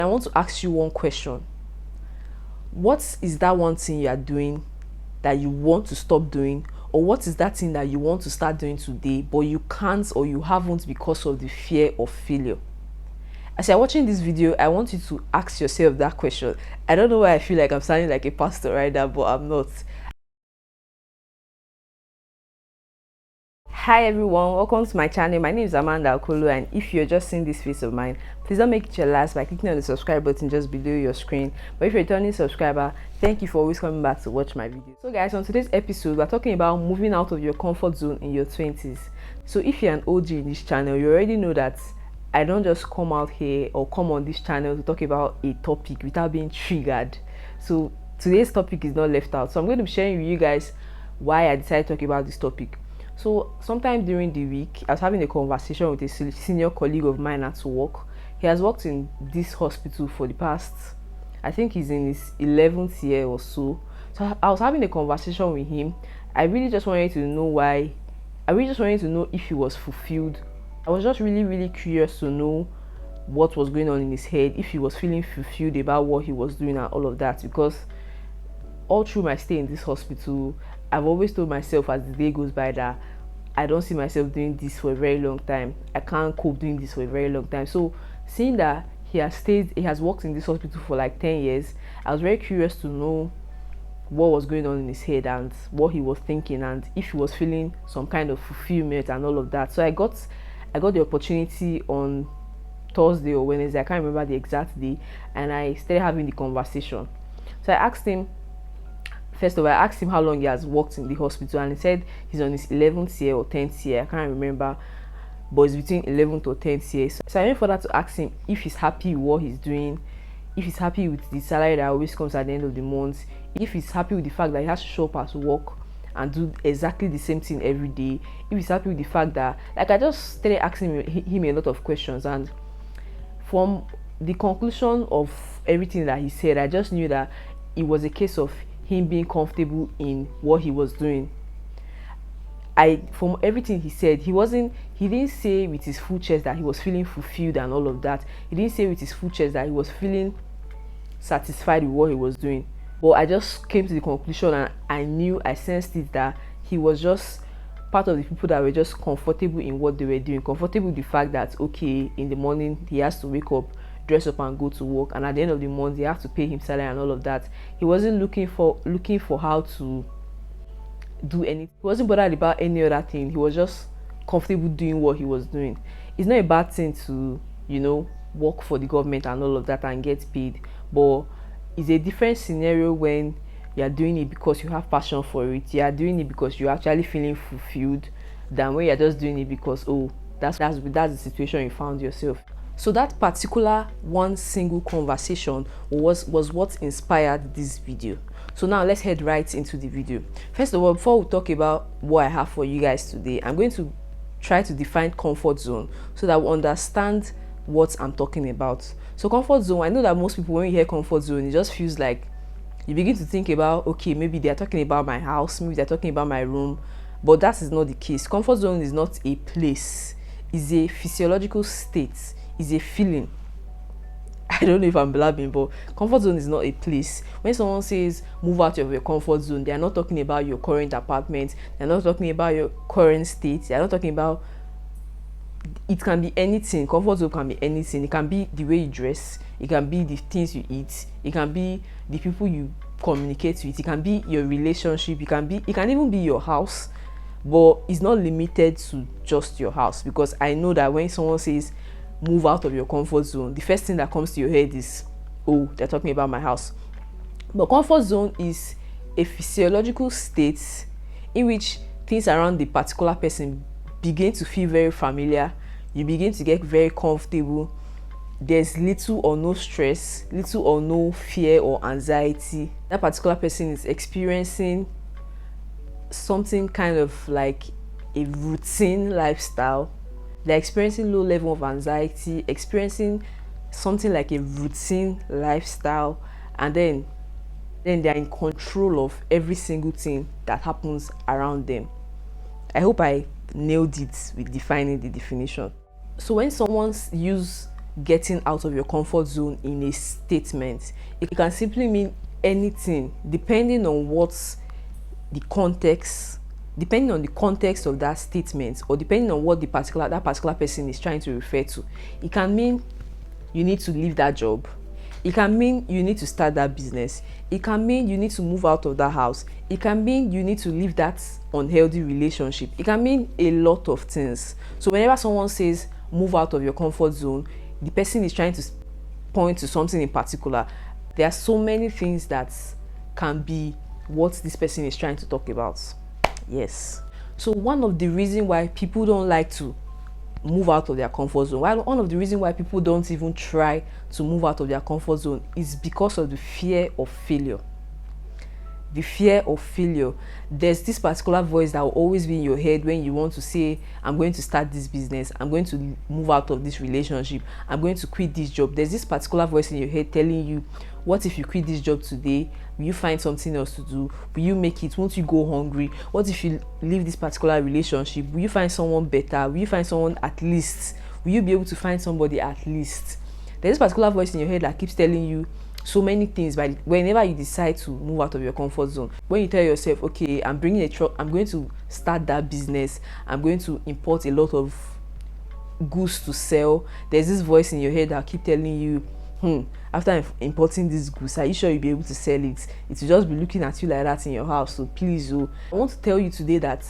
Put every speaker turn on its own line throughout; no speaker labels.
I want to ask you one question. What is that one thing you are doing that you want to stop doing, or what is that thing that you want to start doing today but you can't or you haven't because of the fear of failure? As you're watching this video, I want you to ask yourself that question. I don't know why I feel like I'm sounding like a pastor right now, but I'm not. Hi everyone, welcome to my channel. My name is Okolo, and if you're just seeing this face of mine, please don't make it your last by clicking on the subscribe button just below your screen. But if you're a returning subscriber, thank you for always coming back to watch my videos. So guys, on today's episode, we're talking about moving out of your comfort zone in your 20s. So if you're an OG in this channel, you already know that I don't just come out here or come on this channel to talk about a topic without being triggered. So today's topic is not left out. So I'm going to be sharing with you guys why I decided to talk about this topic. So sometime during the week, I was having a conversation with a senior colleague of mine at work. He has worked in this hospital for the past, I think he's in his 11th year or so. So I was having a conversation with him. I really just wanted to know why. I really just wanted to know if he was fulfilled. I was just really curious to know what was going on in his head, if he was feeling fulfilled about what he was doing and all of that, because all through my stay in this hospital, I've always told myself as the day goes by that I don't see myself doing this for a very long time. I can't cope doing this for a very long time. So seeing that he has worked in this hospital for like 10 years, I was very curious to know what was going on in his head and what he was thinking, and if he was feeling some kind of fulfillment and all of that. So I got the opportunity on Thursday or Wednesday, I can't remember the exact day, and I started having the conversation. So I asked him, first of all, I asked him how long he has worked in the hospital, and he said he's on his 11th year or 10th year. I can't remember, but it's between 11th or 10th year. So I went further to ask him if he's happy with what he's doing, if he's happy with the salary that always comes at the end of the month, if he's happy with the fact that he has to show up at work and do exactly the same thing every day, if he's happy with the fact that, like, I just started asking him a lot of questions, and from the conclusion of everything that he said, I just knew that it was a case of him being comfortable in what he was doing. From everything he said, he didn't say with his full chest that he was feeling fulfilled and all of that. He didn't say with his full chest that he was feeling satisfied with what he was doing. But I just came to the conclusion, and I sensed it, that he was just part of the people that were just comfortable in what they were doing, comfortable with the fact that, okay, in the morning he has to wake up, dress up and go to work, and at the end of the month they have to pay him salary and all of that. He wasn't looking for how to do anything. He wasn't bothered about any other thing. He was just comfortable doing what he was doing. It's not a bad thing to, work for the government and all of that and get paid, but it's a different scenario when you are doing it because you have passion for it, you are doing it because you're actually feeling fulfilled, than when you're just doing it because, oh, that's the situation you found yourself. So that particular one single conversation was what inspired this video. So now let's head right into the video. First of all, before we talk about what I have for you guys today, I'm going to try to define comfort zone so that we understand what I'm talking about. So comfort zone, I know that most people, when you hear comfort zone, it just feels like you begin to think about, okay, maybe they're talking about my house, maybe they're talking about my room, but that is not the case. Comfort zone is not a place, it's a physiological state, is a feeling. I don't know if I'm blabbing, but comfort zone is not a place. When someone says move out of your comfort zone, they are not talking about your current apartment, they're not talking about your current state, they're not talking about, it can be anything. Comfort zone can be anything. It can be the way you dress, it can be the things you eat, it can be the people you communicate with, it can be your relationship, it can even be your house. But it's not limited to just your house, because I know that when someone says move out of your comfort zone, the first thing that comes to your head is, oh, they're talking about my house. But comfort zone is a physiological state in which things around the particular person begin to feel very familiar. You begin to get very comfortable. There's little or no stress, little or no fear or anxiety. That particular person is experiencing something kind of like a routine lifestyle. They're experiencing low level of anxiety, experiencing something like a routine lifestyle, and then they're in control of every single thing that happens around them. I hope I nailed it with defining the definition. So when someone use getting out of your comfort zone in a statement. It can simply mean anything depending on what's the context, depending on the context of that statement, or depending on what that particular person is trying to refer to. It can mean you need to leave that job. It can mean you need to start that business. It can mean you need to move out of that house. It can mean you need to leave that unhealthy relationship. It can mean a lot of things. So whenever someone says move out of your comfort zone, the person is trying to point to something in particular. There are so many things that can be what this person is trying to talk about. Yes. So one of the reasons why people don't like to move out of their comfort zone, one of the reasons why people don't even try to move out of their comfort zone, is because of the fear of failure. The fear of failure. There's this particular voice that will always be in your head when you want to say, I'm going to start this business, I'm going to move out of this relationship, I'm going to quit this job. There's this particular voice in your head telling you, what if you quit this job today? Will you find something else to do? Will you make it? Won't you go hungry? What if you leave this particular relationship? Will you find someone better? Will you find someone at least? Will you be able to find somebody at least? There's this particular voice in your head that keeps telling you so many things, but whenever you decide to move out of your comfort zone, when you tell yourself, okay, I'm bringing a truck, I'm going to start that business, I'm going to import a lot of goods to sell, there's this voice in your head that keep telling you, after importing these goods, are you sure you'll be able to sell it? It will just be looking at you like that in your house. So please, I want to tell you today that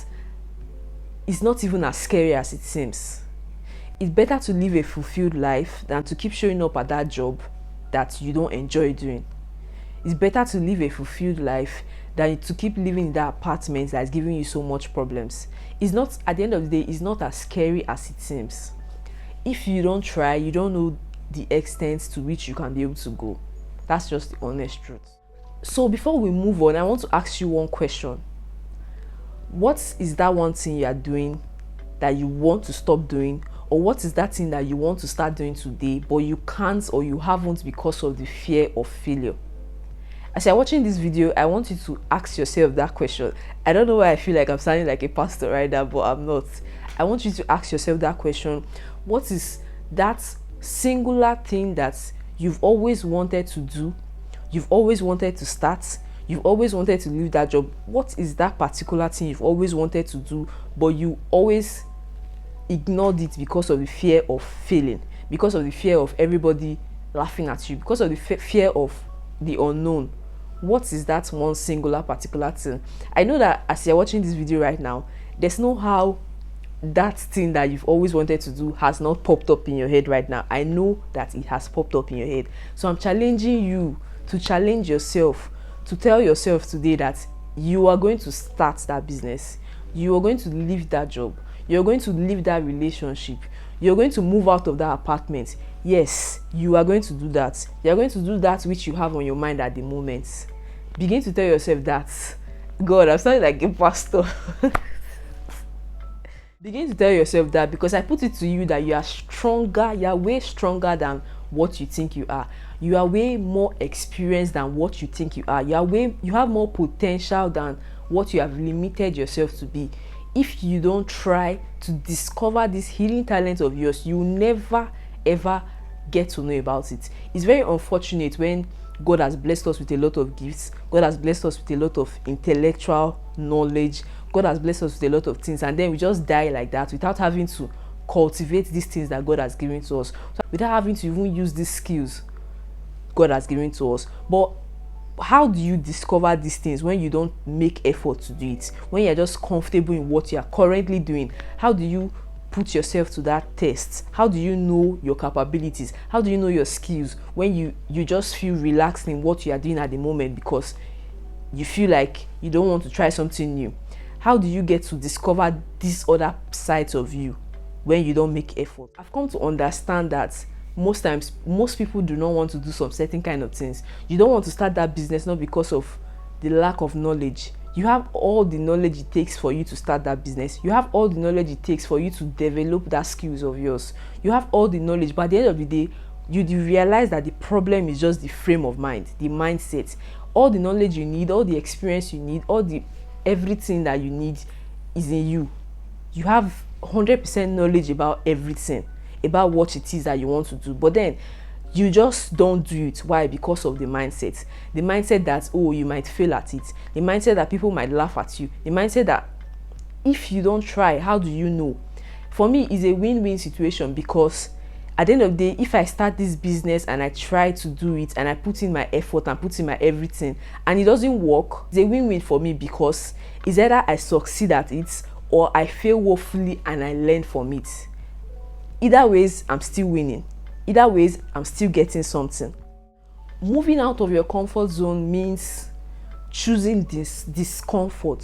it's not even as scary as it seems. It's better to live a fulfilled life than to keep showing up at that job that you don't enjoy doing. It's better to live a fulfilled life than to keep living in that apartment that's giving you so much problems. It's not, at the end of the day, it's not as scary as it seems. If you don't try, you don't know the extent to which you can be able to go. That's just the honest truth. So before we move on, I want to ask you one question. What is that one thing you are doing that you want to stop doing? Or what is that thing that you want to start doing today, but you can't or you haven't because of the fear of failure? As you're watching this video, I want you to ask yourself that question. I don't know why I feel like I'm sounding like a pastor right now, but I'm not. I want you to ask yourself that question. What is that singular thing that you've always wanted to do, you've always wanted to start, you've always wanted to leave that job? What is that particular thing you've always wanted to do, but you always ignored it because of the fear of failing, because of the fear of everybody laughing at you, because of the fear of the unknown? What is that one singular particular thing? I know that as you're watching this video right now, there's no how that thing that you've always wanted to do has not popped up in your head right now. I know that it has popped up in your head. So I'm challenging you to challenge yourself, to tell yourself today that you are going to start that business, you are going to leave that job, you're going to leave that relationship, you're going to move out of that apartment. Yes, you are going to do that. You're going to do that which you have on your mind at the moment. Begin to tell yourself that. God, I'm sounding like a pastor. Begin to tell yourself that, because I put it to you that you are stronger, you are way stronger than what you think you are. You are way more experienced than what you think you are. You have more potential than what you have limited yourself to be. If you don't try to discover this hidden talent of yours, you will never ever get to know about it. It's very unfortunate when God has blessed us with a lot of gifts, God has blessed us with a lot of intellectual knowledge, God has blessed us with a lot of things, and then we just die like that without having to cultivate these things that God has given to us, without having to even use these skills God has given to us. But how do you discover these things when you don't make effort to do it? When you're just comfortable in what you are currently doing, how do you put yourself to that test? How do you know your capabilities? How do you know your skills when you just feel relaxed in what you are doing at the moment because you feel like you don't want to try something new? How do you get to discover these other sides of you when you don't make effort? I've come to understand that most times, most people do not want to do some certain kind of things. You don't want to start that business not because of the lack of knowledge. You have all the knowledge it takes for you to start that business. You have all the knowledge it takes for you to develop that skills of yours. You have all the knowledge, but at the end of the day, you realize that the problem is just the frame of mind, the mindset. All the knowledge you need, all the experience you need, everything that you need is in you. You have 100% knowledge about everything. about what it is that you want to do, but then you just don't do it. Why? Because of the mindset. The mindset that, oh, you might fail at it. The mindset that people might laugh at you. The mindset that if you don't try, how do you know? For me, it's a win-win situation, because at the end of the day, if I start this business and I try to do it and I put in my effort and put in my everything and it doesn't work, it's a win-win for me, because it's either I succeed at it or I fail woefully and I learn from it. Either ways, I'm still winning. Either ways, I'm still getting something. Moving out of your comfort zone means choosing this discomfort,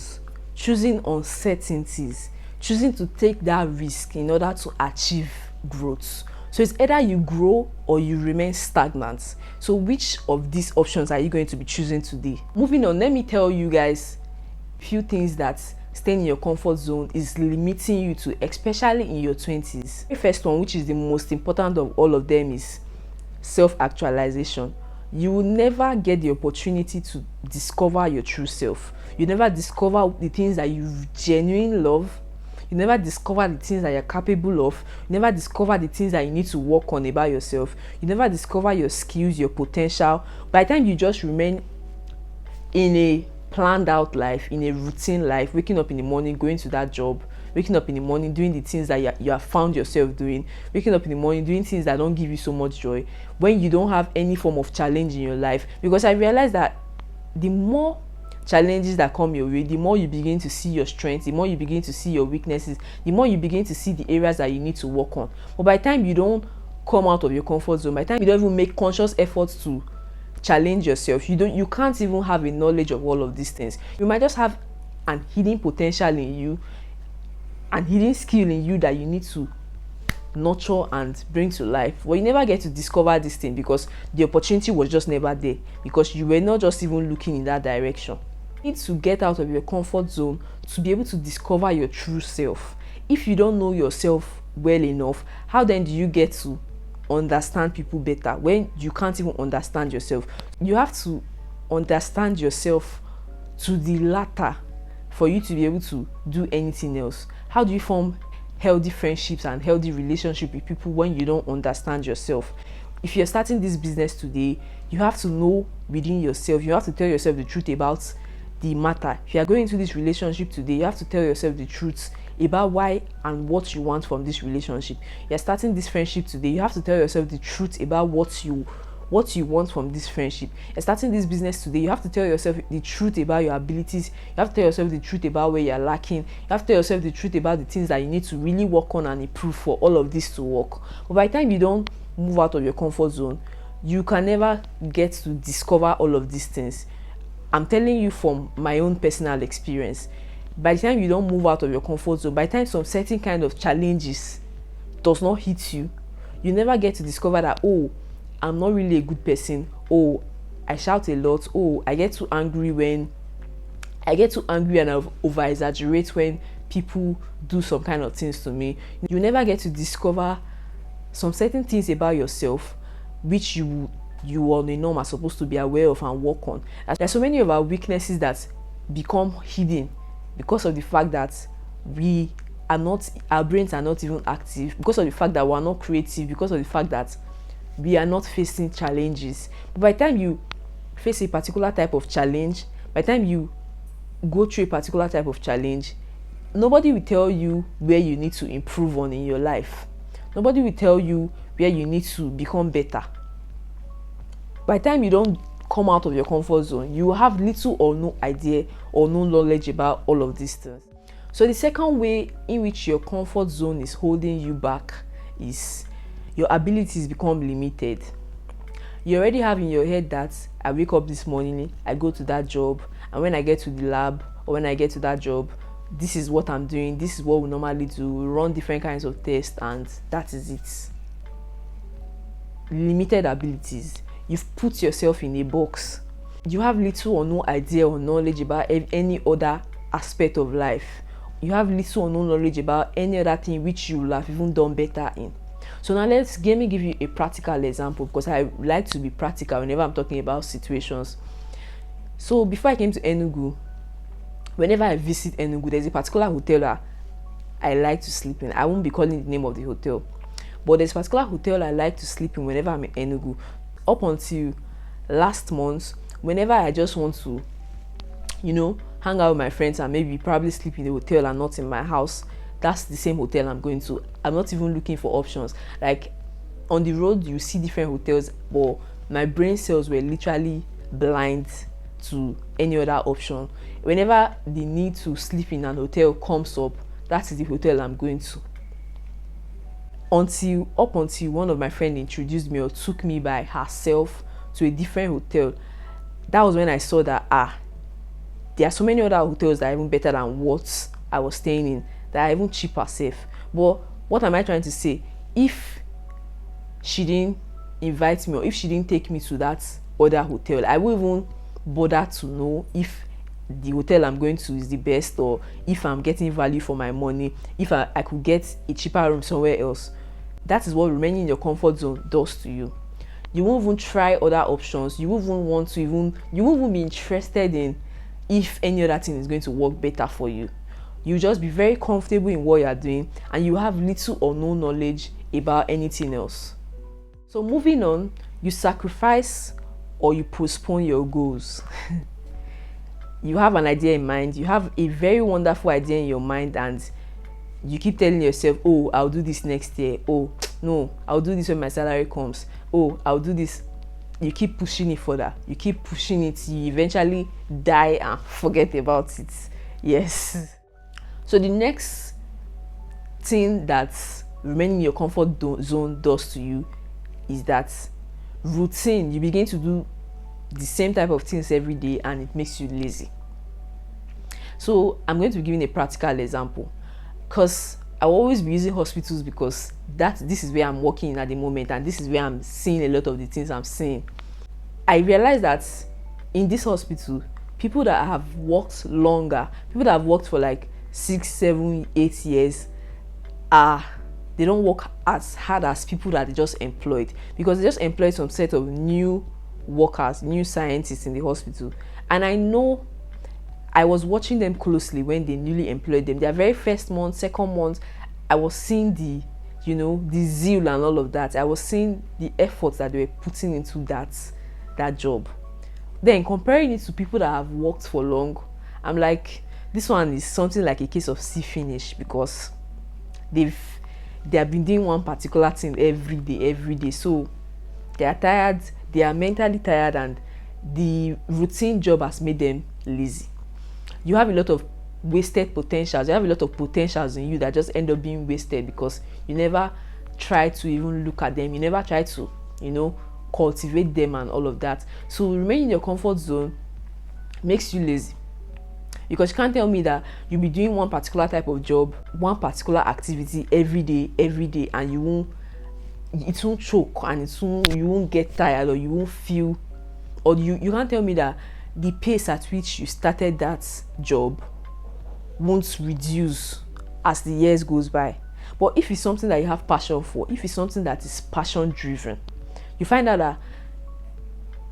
choosing uncertainties, choosing to take that risk in order to achieve growth. So it's either you grow or you remain stagnant. So which of these options are you going to be choosing today? Moving on, let me tell you guys a few things that staying in your comfort zone is limiting you to, especially in your 20s. The first one, which is the most important of all of them, is self-actualization. You will never get the opportunity to discover your true self. You never discover the things that you genuinely love. You never discover the things that you're capable of. You never discover the things that you need to work on about yourself. You never discover your skills, your potential. By the time you just remain in a planned out life, in a routine life, waking up in the morning, going to that job, waking up in the morning, doing the things that you have found yourself doing, waking up in the morning, doing things that don't give you so much joy, when you don't have any form of challenge in your life. Because I realized that the more challenges that come your way, the more you begin to see your strengths, the more you begin to see your weaknesses, the more you begin to see the areas that you need to work on. But by the time you don't come out of your comfort zone, by the time you don't even make conscious efforts to challenge yourself, you can't even have a knowledge of all of these things. You might just have an hidden potential in you, an hidden skill in you that you need to nurture and bring to life. But you never get to discover this thing because the opportunity was just never there, because you were not just even looking in that direction. You need to get out of your comfort zone to be able to discover your true self. If you don't know yourself well enough, how then do you get to understand people better when you can't even understand yourself? You have to understand yourself to the latter for you to be able to do anything else. How do you form healthy friendships and healthy relationship with people when you don't understand yourself? If you're starting this business today, you have to know within yourself, you have to tell yourself the truth about the matter. If you are going into this relationship today, you have to tell yourself the truth about why and what you want from this relationship. You're starting this friendship today, you have to tell yourself the truth about what you want from this friendship. You're starting this business today, you have to tell yourself the truth about your abilities. You have to tell yourself the truth about where you're lacking. You have to tell yourself the truth about the things that you need to really work on and improve for all of this to work. But by the time you don't move out of your comfort zone, you can never get to discover all of these things. I'm telling you from my own personal experience. By the time you don't move out of your comfort zone, by the time some certain kind of challenges does not hit you, you never get to discover that, oh, I'm not really a good person. Oh, I shout a lot. Oh, I get too angry and I over exaggerate when people do some kind of things to me. You never get to discover some certain things about yourself which you on a norm are supposed to be aware of and work on. There's so many of our weaknesses that become hidden because of the fact that our brains are not even active, because of the fact that we're not creative, because of the fact that we are not facing challenges. But by the time you face a particular type of challenge, by the time you go through a particular type of challenge, nobody will tell you where you need to improve on in your life. Nobody will tell you where you need to become better. By the time you don't come out of your comfort zone, you have little or no idea or no knowledge about all of these things. So the second way in which your comfort zone is holding you back is your abilities become limited. You already have in your head that I wake up this morning, I go to that job, and when I get to the lab or when I get to that job, this is what I'm doing, this is what we normally do, we run different kinds of tests, and that is it. Limited abilities. You've put yourself in a box. You have little or no idea or knowledge about any other aspect of life. You have little or no knowledge about any other thing which you will have even done better in. So now let me give you a practical example, because I like to be practical whenever I'm talking about situations. So before I came to Enugu, whenever I visit Enugu, there's a particular hotel that I like to sleep in. I won't be calling the name of the hotel. But there's a particular hotel I like to sleep in whenever I'm in Enugu. Up until last month, whenever I just want to, hang out with my friends and maybe probably sleep in the hotel and not in my house, that's the same hotel I'm going to. I'm not even looking for options. Like, on the road you see different hotels, but my brain cells were literally blind to any other option. Whenever the need to sleep in an hotel comes up, that is the hotel I'm going to. Until one of my friends introduced me or took me by herself to a different hotel. That was when I saw that there are so many other hotels that are even better than what I was staying in, that are even cheaper safe. But what am I trying to say? If she didn't invite me, or if she didn't take me to that other hotel, I won't even bother to know if the hotel I'm going to is the best, or if I'm getting value for my money, if I could get a cheaper room somewhere else. That is what remaining in your comfort zone does to you. You won't even try other options. You won't even be interested in if any other thing is going to work better for you. You just be very comfortable in what you are doing, and you have little or no knowledge about anything else. So moving on, you sacrifice or you postpone your goals. You have an idea in mind, you have a very wonderful idea in your mind, and you keep telling yourself, oh, I'll do this next year. Oh, no, I'll do this when my salary comes. Oh, I'll do this. You keep pushing it further. You keep pushing it. You eventually die and forget about it. Yes. So the next thing that remaining in your comfort zone does to you is that routine. You begin to do the same type of things every day, and it makes you lazy. So I'm going to be giving a practical example, because I will always be using hospitals, because this is where I'm working in at the moment, and this is where I'm seeing a lot of the things I'm seeing. I realized that in this hospital, people that have worked longer, people that have worked for like 6, 7, 8 years, they don't work as hard as people that they just employed, because they just employed some set of new workers, new scientists in the hospital. And I know I was watching them closely when they newly employed them. Their very first month, second month, I was seeing the zeal and all of that. I was seeing the efforts that they were putting into that job. Then comparing it to people that have worked for long, I'm like, this one is something like a case of see finish, because they have been doing one particular thing every day. So they are tired, they are mentally tired, and the routine job has made them lazy. You have a lot of wasted potentials. You have a lot of potentials in you that just end up being wasted because you never try to even look at them. You never try to, cultivate them and all of that. So remaining in your comfort zone makes you lazy, because you can't tell me that you'll be doing one particular type of job, one particular activity every day, and it won't choke, and you won't get tired, or you won't feel, or you can't tell me that the pace at which you started that job won't reduce as the years goes by. But if it's something that you have passion for, if it's something that is passion driven, you find out that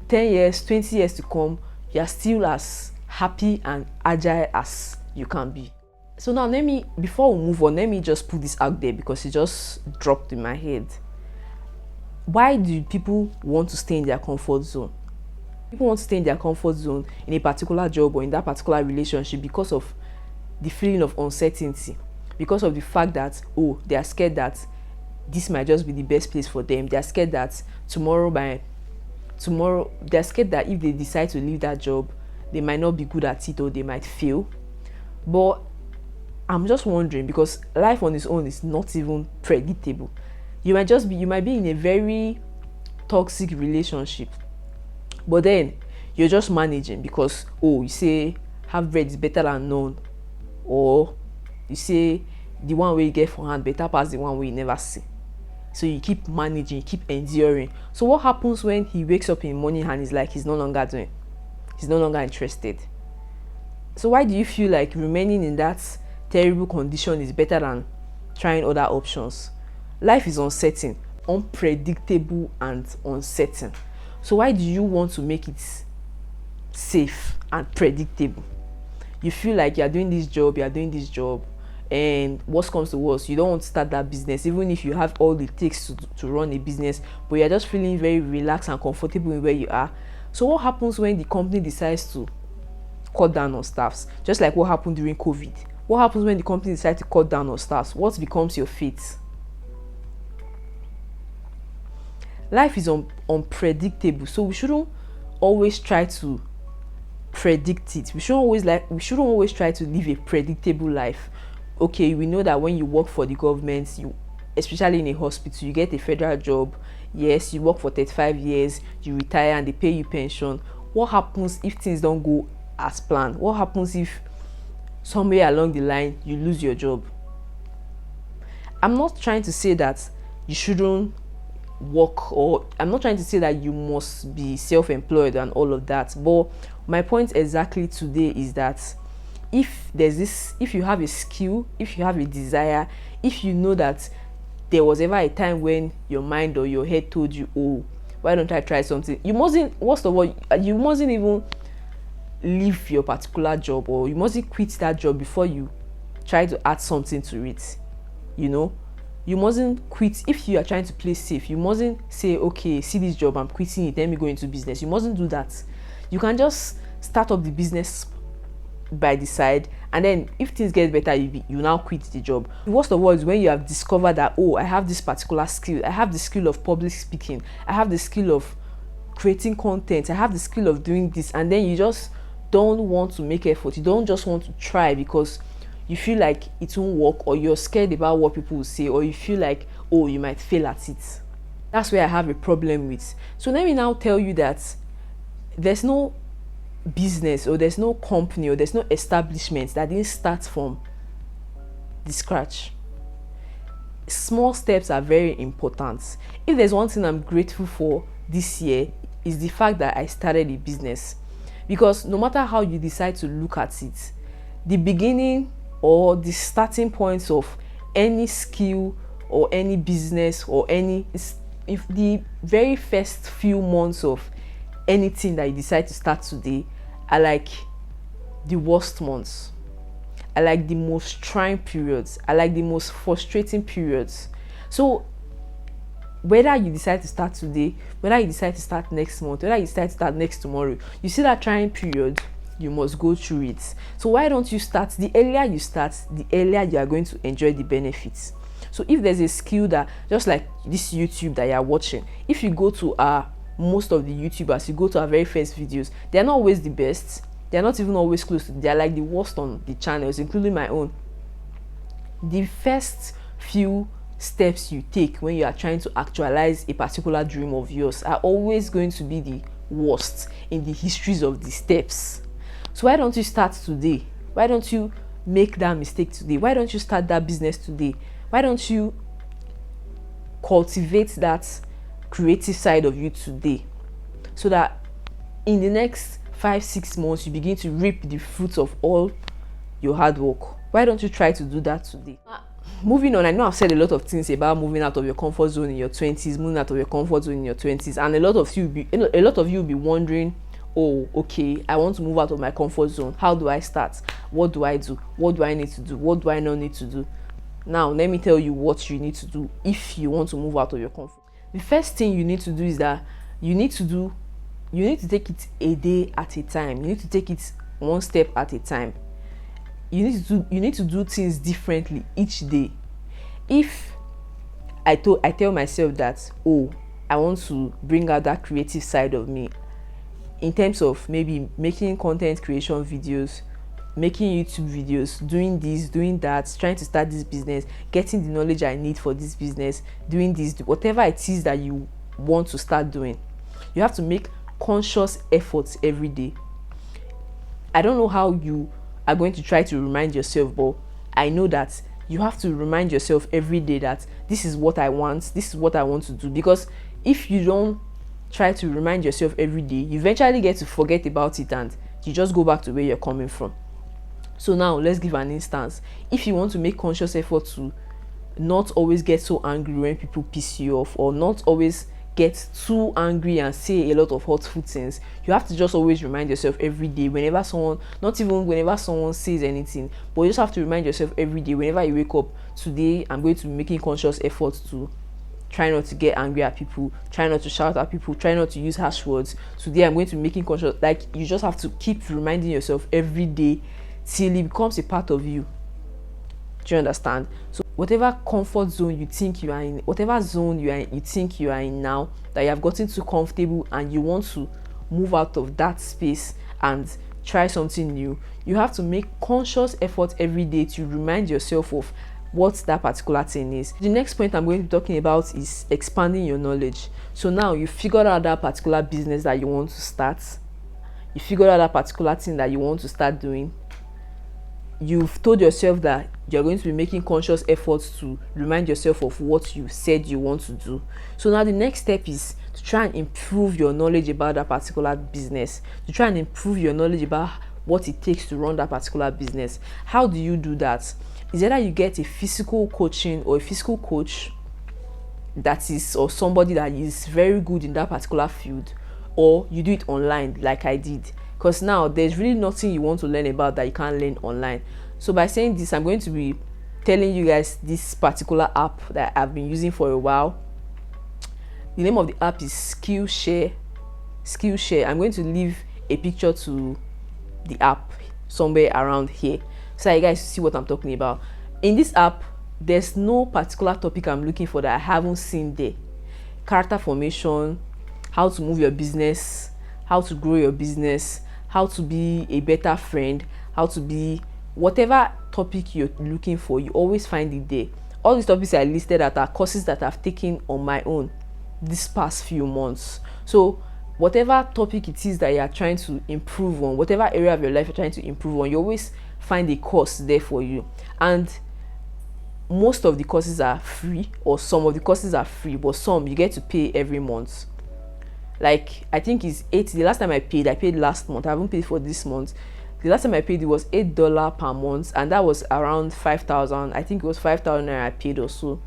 10 years, 20 years to come, you're still as happy and agile as you can be. So now before we move on, let me just put this out there, because it just dropped in my head. Why do people want to stay in their comfort zone? People want to stay in their comfort zone in a particular job or in that particular relationship because of the feeling of uncertainty, because of the fact that, they are scared that this might just be the best place for them. They are scared that they're scared that if they decide to leave that job, they might not be good at it, or they might fail. But I'm just wondering, because life on its own is not even predictable. You might be in a very toxic relationship, but then you're just managing because, you say half bread is better than none, or you say the one way you get for hand better pass the one way you never see. So you keep managing, you keep enduring. So what happens when he wakes up in the morning and he's no longer interested? So why do you feel like remaining in that terrible condition is better than trying other options? Life is uncertain, unpredictable, and uncertain. So why do you want to make it safe and predictable? You feel like you're doing this job, and worst comes to worst, you don't want to start that business, even if you have all it takes to run a business, but you're just feeling very relaxed and comfortable in where you are. So what happens when the company decides to cut down on staffs? Just like what happened during COVID. What happens when the company decides to cut down on staffs? What becomes your fate? Life is unpredictable, so we shouldn't always try to predict it. We shouldn't always try to live a predictable life. Okay, we know that when you work for the government, especially in a hospital, you get a federal job. Yes, you work for 35 years, you retire and they pay you pension. What happens if things don't go as planned? What happens if somewhere along the line you lose your job? I'm not trying to say that you shouldn't work, or I'm not trying to say that you must be self-employed and all of that, but my point exactly today is that if you have a skill, if you have a desire, if you know that there was ever a time when your mind or your head told you, oh, why don't I try something, you mustn't, worst of all, you mustn't even leave your particular job, or you mustn't quit that job before you try to add something to it. You mustn't quit. If you are trying to play safe, you mustn't say, okay, see this job, I'm quitting it, let me go into business. You mustn't do that. You can just start up the business by the side, and then if things get better, you now quit the job. The worst of all is when you have discovered that, oh, I have this particular skill, I have the skill of public speaking, I have the skill of creating content, I have the skill of doing this, and then you just don't want to make effort. You don't just want to try because you feel like it won't work, or you're scared about what people will say, or you feel like, oh, you might fail at it. That's where I have a problem with. So let me now tell you that there's no business, or there's no company, or there's no establishment that didn't start from the scratch. Small steps are very important. If there's one thing I'm grateful for this year, is the fact that I started a business. Because no matter how you decide to look at it, the beginning or the starting points of any skill or any business or if the very first few months of anything that you decide to start today are like the worst months, are like the most trying periods, are like the most frustrating periods. So whether you decide to start today, whether you decide to start next month, whether you decide to start next tomorrow, you see that trying period, you must go through it. So why don't you start? The earlier you start, the earlier you are going to enjoy the benefits. So if there's a skill that, just like this YouTube that you're watching, if you go to most of the YouTubers, you go to our very first videos, they're not always the best. They're not even always close to, they're like the worst on the channels, including my own. The first few steps you take when you are trying to actualize a particular dream of yours are always going to be the worst in the histories of the steps. So why don't you start today? Why don't you make that mistake today? Why don't you start that business today? Why don't you cultivate that creative side of you today, so that in the next 5-6 months you begin to reap the fruits of all your hard work? Why don't you try to do that today? Moving on, I know I've said a lot of things about moving out of your comfort zone in your 20s, moving out of your comfort zone in your 20s, and a lot of you will be wondering, oh, okay, I want to move out of my comfort zone. How do I start? What do I do? What do I need to do? What do I not need to do? Now, let me tell you what you need to do if you want to move out of your comfort. The first thing you need to do is that you need to take it a day at a time. You need to take it one step at a time. You need to do things differently each day. If I tell myself that, oh, I want to bring out that creative side of me, in terms of maybe making content creation videos, making YouTube videos, doing this, doing that, trying to start this business, getting the knowledge I need for this business, doing this, whatever it is that you want to start doing, you have to make conscious efforts every day. I don't know how you are going to try to remind yourself, but I know that you have to remind yourself every day that this is what I want, this is what I want to do. Because if you don't try to remind yourself every day, you eventually get to forget about it and you just go back to where you're coming from. So now let's give an instance. If you want to make conscious effort to not always get so angry when people piss you off, or not always get too angry and say a lot of hurtful things, you have to just always remind yourself every day, whenever someone, not even whenever someone says anything, but you just have to remind yourself every day, whenever you wake up, today I'm going to be making conscious efforts to try not to get angry at people, try not to shout at people, try not to use harsh words. Today I'm going to be making conscious, like, you just have to keep reminding yourself every day till it becomes a part of you. Do you understand? So whatever comfort zone you think you are in, whatever zone you think you are in now, that you have gotten too comfortable and you want to move out of that space and try something new, you have to make conscious effort every day to remind yourself of what that particular thing is. The next point I'm going to be talking about is expanding your knowledge. So now you figured out that particular business that you want to start, you figured out that particular thing that you want to start doing, you've told yourself that you're going to be making conscious efforts to remind yourself of what you said you want to do. So now the next step is to try and improve your knowledge about that particular business, to try and improve your knowledge about what it takes to run that particular business. How do you do that? Is either you get a physical coaching or a physical coach that is, or somebody that is very good in that particular field, or you do it online like I did, because now there's really nothing you want to learn about that you can't learn online. So by saying this, I'm going to be telling you guys this particular app that I've been using for a while. The name of the app is Skillshare. I'm going to leave a picture to the app somewhere around here so you guys see what I'm talking about. In this app, there's no particular topic I'm looking for that I haven't seen there. Character formation, how to move your business, how to grow your business, how to be a better friend, how to be whatever topic you're looking for, you always find it there. All these topics I listed that are courses that I've taken on my own this past few months. So whatever topic it is that you are trying to improve on, whatever area of your life you're trying to improve on, you always find a course there for you. And most of the courses are free, or some of the courses are free, but some you get to pay every month. Like I think it's 8. The last time I paid last month. I haven't paid for this month. The last time I paid, it was $8 per month, and that was around 5,000. I think it was 5,000 I paid or so.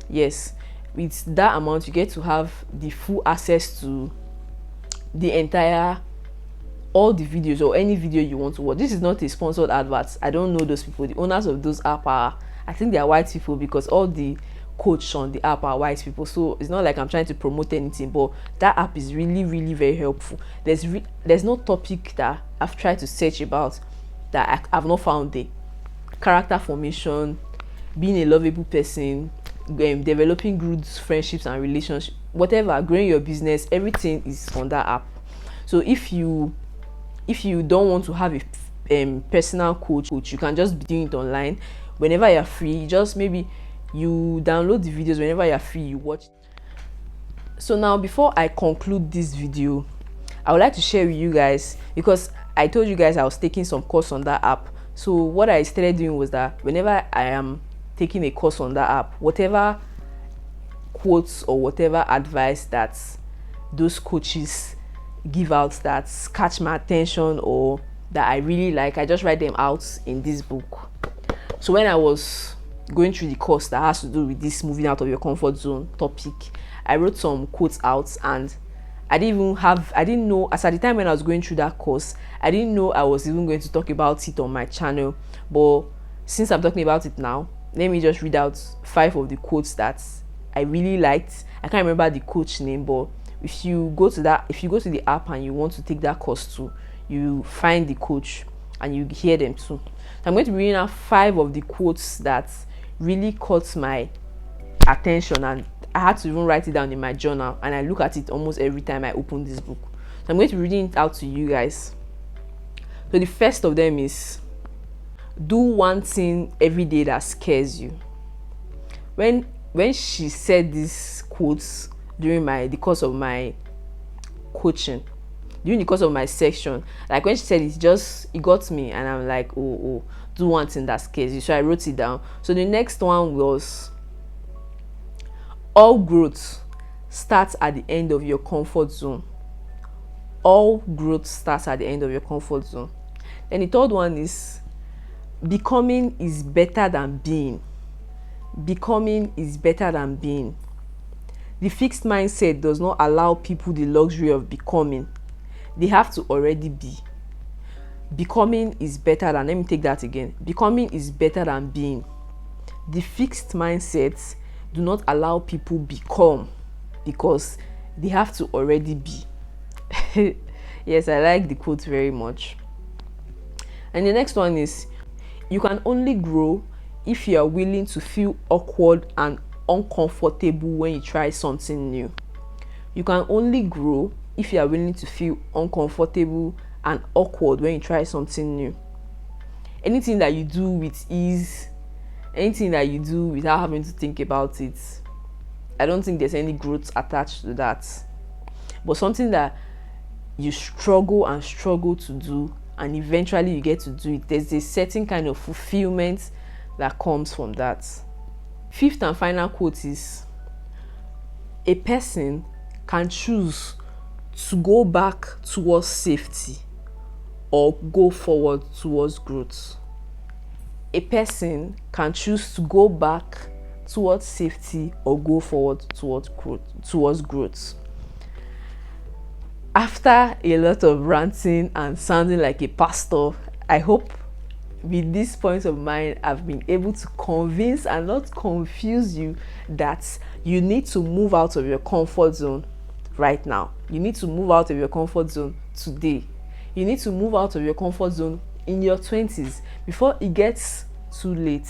Yes, with that amount you get to have the full access to the entire, all the videos or any video you want to watch. This is not a sponsored advert. I don't know those people. The owners of those app are, I think they are white people, because all the coach on the app are white people. So it's not like I'm trying to promote anything, but that app is really, really very helpful. There's no topic that I've tried to search about that I've not found there. Character formation, being a lovable person, developing good friendships and relationships, whatever, growing your business, everything is on that app. So if you don't want to have a personal coach, you can just be doing it online whenever you're free. Just maybe you download the videos whenever you're free, you watch. So now, before I conclude this video, I would like to share with you guys, because I told you guys I was taking some course on that app. So what I started doing was that whenever I am taking a course on that app, whatever quotes or whatever advice that those coaches give out that catch my attention or that I really like, I just write them out in this book. So when I was going through the course that has to do with this moving out of your comfort zone topic, I wrote some quotes out, and I didn't know, as at the time when I was going through that course, I didn't know I was even going to talk about it on my channel. But since I'm talking about it now, let me just read out 5 of the quotes that I really liked. I can't remember the coach name, but if you go to the app and you want to take that course too, you find the coach and you hear them too. So I'm going to be reading out 5 of the quotes that really caught my attention, and I had to even write it down in my journal, and I look at it almost every time I open this book. So I'm going to be reading it out to you guys. So the first of them is, do one thing every day that scares you. When she said these quotes during the course of my coaching, during the course of my section, like when she said it got me, and I'm like, oh, do one thing that scares you. So I wrote it down. So the next one was, all growth starts at the end of your comfort zone. All growth starts at the end of your comfort zone. Then the third one is, becoming is better than being. Becoming is better than being. The fixed mindset does not allow people the luxury of becoming. They have to already be. Becoming is better than, let me take that again. Becoming is better than being. The fixed mindsets do not allow people become, because they have to already be. Yes, I like the quote very much. And the next one is, you can only grow if you are willing to feel awkward and uncomfortable when you try something new. You can only grow if you are willing to feel uncomfortable and awkward when you try something new. Anything that you do with ease, anything that you do without having to think about it, I don't think there's any growth attached to that. But something that you struggle and struggle to do, and eventually you get to do it, there's a certain kind of fulfillment that comes from that. Fifth and final quote is, a person can choose to go back towards safety or go forward towards growth. A person can choose to go back towards safety or go forward towards growth. After a lot of ranting and sounding like a pastor, I hope with these points of mine I've been able to convince and not confuse you that you need to move out of your comfort zone right now. You need to move out of your comfort zone today. You need to move out of your comfort zone in your 20s before it gets too late.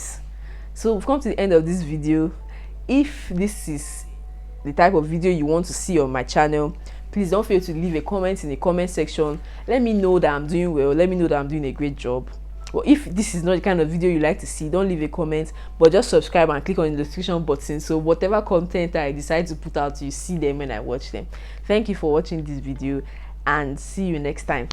So we've come to the end of this video. If this is the type of video you want to see on my channel, please don't fail to leave a comment in the comment section. Let me know that I'm doing well. Let me know that I'm doing a great job. Well, if this is not the kind of video you like to see, don't leave a comment, but just subscribe and click on the notification button, so whatever content I decide to put out, you see them when I watch them. Thank you for watching this video, and see you next time.